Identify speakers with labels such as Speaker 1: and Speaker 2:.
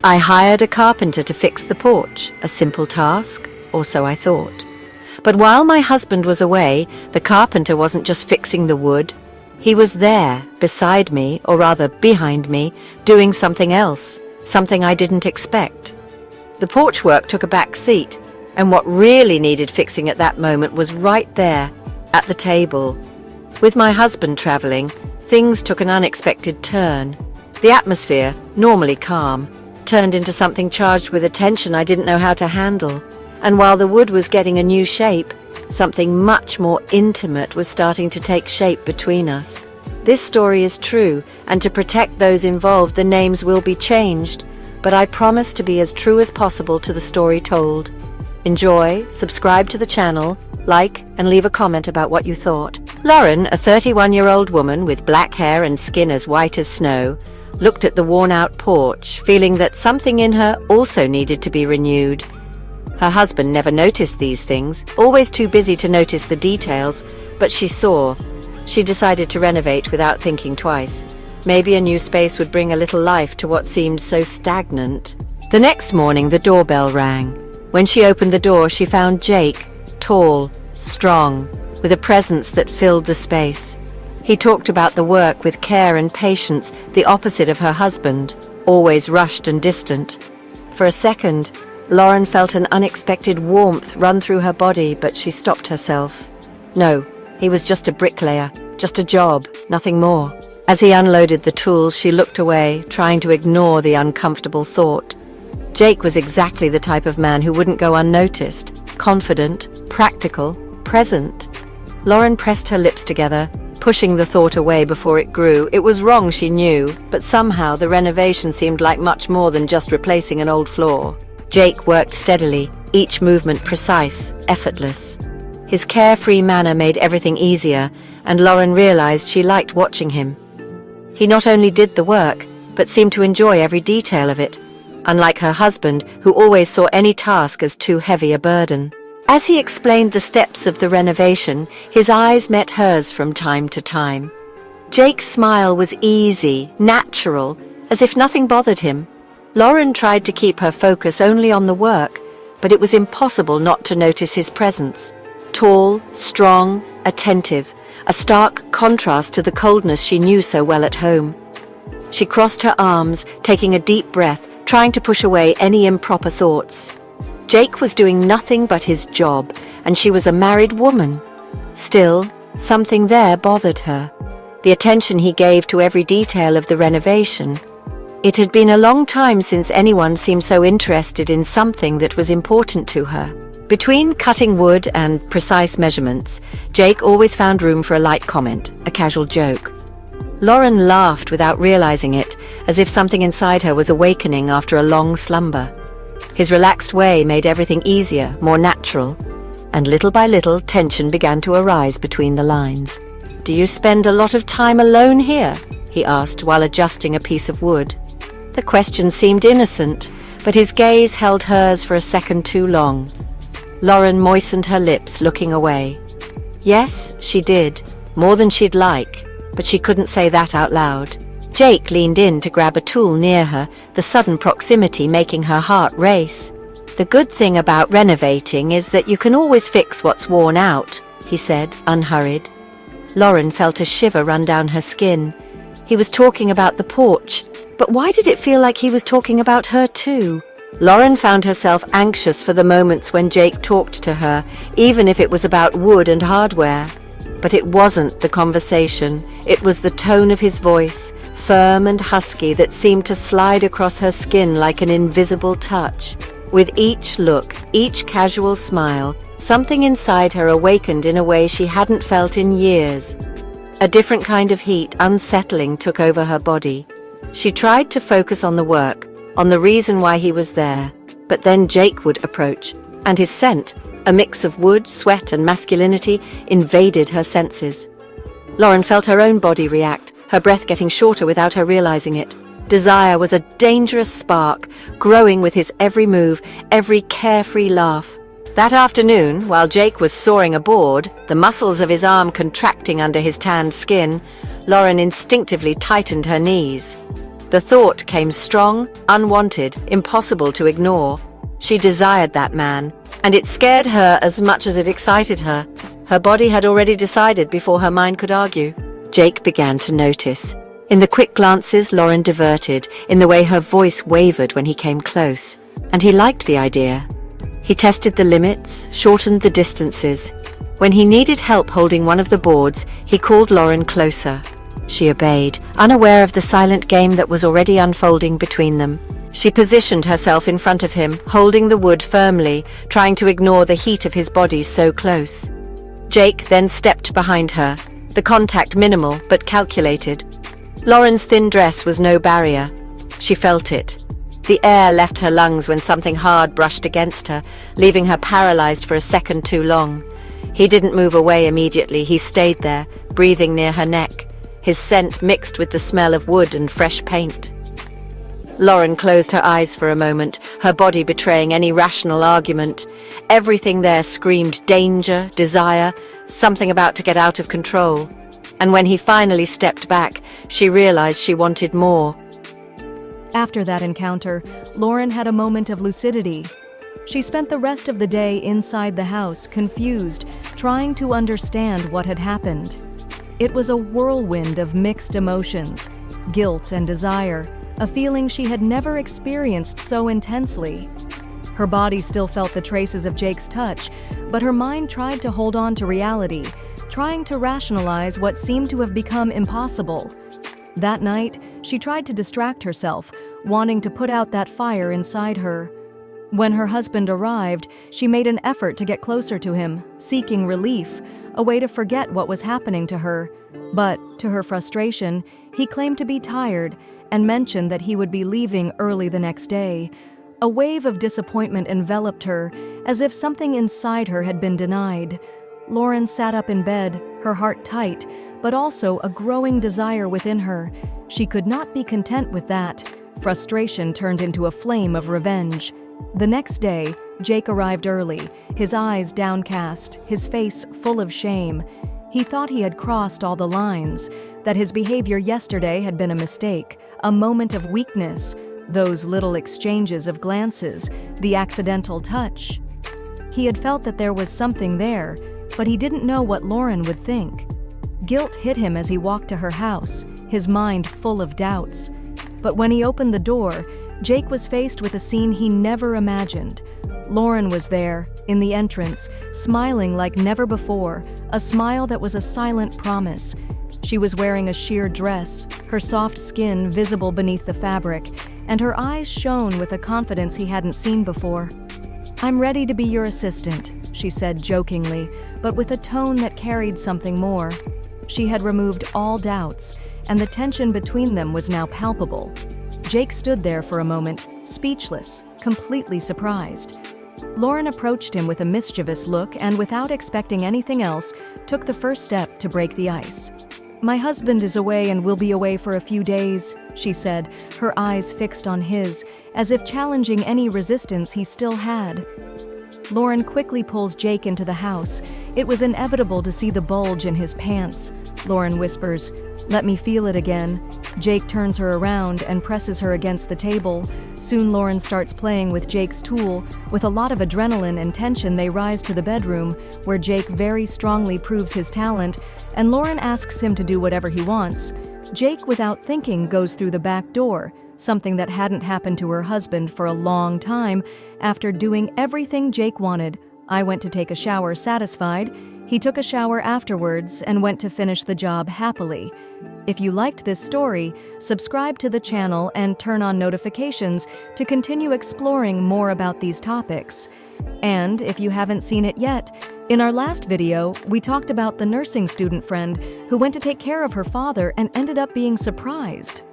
Speaker 1: I hired a carpenter to fix the porch, a simple task, or so I thought. But while my husband was away, the carpenter wasn't just fixing the wood. He was there, beside me, or rather behind me, doing something else, something I didn't expect. The porch work took a back seat, and what really needed fixing at that moment was right there, at the table. With my husband traveling, things took an unexpected turn. The atmosphere, normally calm, turned into something charged with a tension I didn't know how to handle. And while the wood was getting a new shape, something much more intimate was starting to take shape between us. This story is true, and to protect those involved, the names will be changed, but I promise to be as true as possible to the story told. Enjoy, subscribe to the channel, like, and leave a comment about what you thought. Lauren, a 31-year-old woman with black hair and skin as white as snow, looked at the worn-out porch, feeling that something in her also needed to be renewed. Her husband never noticed these things, always too busy to notice the details, but she saw. She decided to renovate without thinking twice. Maybe a new space would bring a little life to what seemed so stagnant. The next morning, the doorbell rang. When she opened the door, she found Jake, tall, strong, with a presence that filled the space. He talked about the work with care and patience, the opposite of her husband, always rushed and distant. For a second, Lauren felt an unexpected warmth run through her body, but she stopped herself. No, he was just a bricklayer, just a job, nothing more. As he unloaded the tools, she looked away, trying to ignore the uncomfortable thought. Jake was exactly the type of man who wouldn't go unnoticed, confident, practical, present. Lauren pressed her lips together, pushing the thought away before it grew. It was wrong, she knew, but somehow the renovation seemed like much more than just replacing an old floor. Jake worked steadily, each movement precise, effortless. His carefree manner made everything easier, and Lauren realized she liked watching him. He not only did the work, but seemed to enjoy every detail of it, unlike her husband, who always saw any task as too heavy a burden. As he explained the steps of the renovation, his eyes met hers from time to time. Jake's smile was easy, natural, as if nothing bothered him. Lauren tried to keep her focus only on the work, but it was impossible not to notice his presence. Tall, strong, attentive, a stark contrast to the coldness she knew so well at home. She crossed her arms, taking a deep breath, trying to push away any improper thoughts. Jake was doing nothing but his job, and she was a married woman. Still, something there bothered her. The attention he gave to every detail of the renovation. It had been a long time since anyone seemed so interested in something that was important to her. Between cutting wood and precise measurements, Jake always found room for a light comment, a casual joke. Lauren laughed without realizing it, as if something inside her was awakening after a long slumber. His relaxed way made everything easier, more natural, and little by little tension began to arise between the lines. "Do you spend a lot of time alone here?" he asked while adjusting a piece of wood. The question seemed innocent, but his gaze held hers for a second too long. Lauren moistened her lips, looking away. Yes, she did, more than she'd like, but she couldn't say that out loud. Jake leaned in to grab a tool near her, the sudden proximity making her heart race. "The good thing about renovating is that you can always fix what's worn out," he said, unhurried. Lauren felt a shiver run down her skin. He was talking about the porch, but why did it feel like he was talking about her too? Lauren found herself anxious for the moments when Jake talked to her, even if it was about wood and hardware. But it wasn't the conversation, it was the tone of his voice, firm and husky, that seemed to slide across her skin like an invisible touch. With each look, each casual smile, something inside her awakened in a way she hadn't felt in years. A different kind of heat, unsettling, took over her body. She tried to focus on the work, on the reason why he was there, but then Jake would approach, and his scent, a mix of wood, sweat, and masculinity, invaded her senses. Lauren felt her own body react, her breath getting shorter without her realizing it. Desire was a dangerous spark, growing with his every move, every carefree laugh. That afternoon, while Jake was sawing a board, the muscles of his arm contracting under his tanned skin, Lauren instinctively tightened her knees. The thought came strong, unwanted, impossible to ignore. She desired that man, and it scared her as much as it excited her. Her body had already decided before her mind could argue. Jake began to notice. In the quick glances Lauren diverted, in the way her voice wavered when he came close. And he liked the idea. He tested the limits, shortened the distances. When he needed help holding one of the boards, he called Lauren closer. She obeyed, unaware of the silent game that was already unfolding between them. She positioned herself in front of him, holding the wood firmly, trying to ignore the heat of his body so close. Jake then stepped behind her, the contact minimal but calculated. Lauren's thin dress was no barrier. She felt it. The air left her lungs when something hard brushed against her, leaving her paralyzed for a second too long. He didn't move away immediately. He stayed there, breathing near her neck, his scent mixed with the smell of wood and fresh paint. Lauren closed her eyes for a moment, her body betraying any rational argument. Everything there screamed danger, desire, something about to get out of control. And when he finally stepped back, she realized she wanted more.
Speaker 2: After that encounter, Lauren had a moment of lucidity. She spent the rest of the day inside the house, confused, trying to understand what had happened. It was a whirlwind of mixed emotions, guilt and desire, a feeling she had never experienced so intensely. Her body still felt the traces of Jake's touch, but her mind tried to hold on to reality, trying to rationalize what seemed to have become impossible. That night, she tried to distract herself, wanting to put out that fire inside her. When her husband arrived, she made an effort to get closer to him, seeking relief, a way to forget what was happening to her. But, to her frustration, he claimed to be tired and mentioned that he would be leaving early the next day. A wave of disappointment enveloped her, as if something inside her had been denied. Lauren sat up in bed, her heart tight, but also a growing desire within her. She could not be content with that. Frustration turned into a flame of revenge. The next day, Jake arrived early, his eyes downcast, his face full of shame. He thought he had crossed all the lines, that his behavior yesterday had been a mistake, a moment of weakness, those little exchanges of glances, the accidental touch. He had felt that there was something there, but he didn't know what Lauren would think. Guilt hit him as he walked to her house, his mind full of doubts. But when he opened the door, Jake was faced with a scene he never imagined. Lauren was there, in the entrance, smiling like never before, a smile that was a silent promise. She was wearing a sheer dress, her soft skin visible beneath the fabric, and her eyes shone with a confidence he hadn't seen before. "I'm ready to be your assistant," she said jokingly, but with a tone that carried something more. She had removed all doubts, and the tension between them was now palpable. Jake stood there for a moment, speechless, completely surprised. Lauren approached him with a mischievous look and, without expecting anything else, took the first step to break the ice. "My husband is away and will be away for a few days," she said, her eyes fixed on his, as if challenging any resistance he still had. Lauren quickly pulls Jake into the house. It was inevitable to see the bulge in his pants. Lauren whispers, "Let me feel it again." Jake turns her around and presses her against the table. Soon Lauren starts playing with Jake's tool. With a lot of adrenaline and tension, they rise to the bedroom, where Jake very strongly proves his talent, and Lauren asks him to do whatever he wants. Jake, without thinking, goes through the back door, something that hadn't happened to her husband for a long time. After doing everything Jake wanted, I went to take a shower satisfied. He took a shower afterwards and went to finish the job happily. If you liked this story, subscribe to the channel and turn on notifications to continue exploring more about these topics. And if you haven't seen it yet, in our last video, we talked about the nursing student friend who went to take care of her father and ended up being surprised.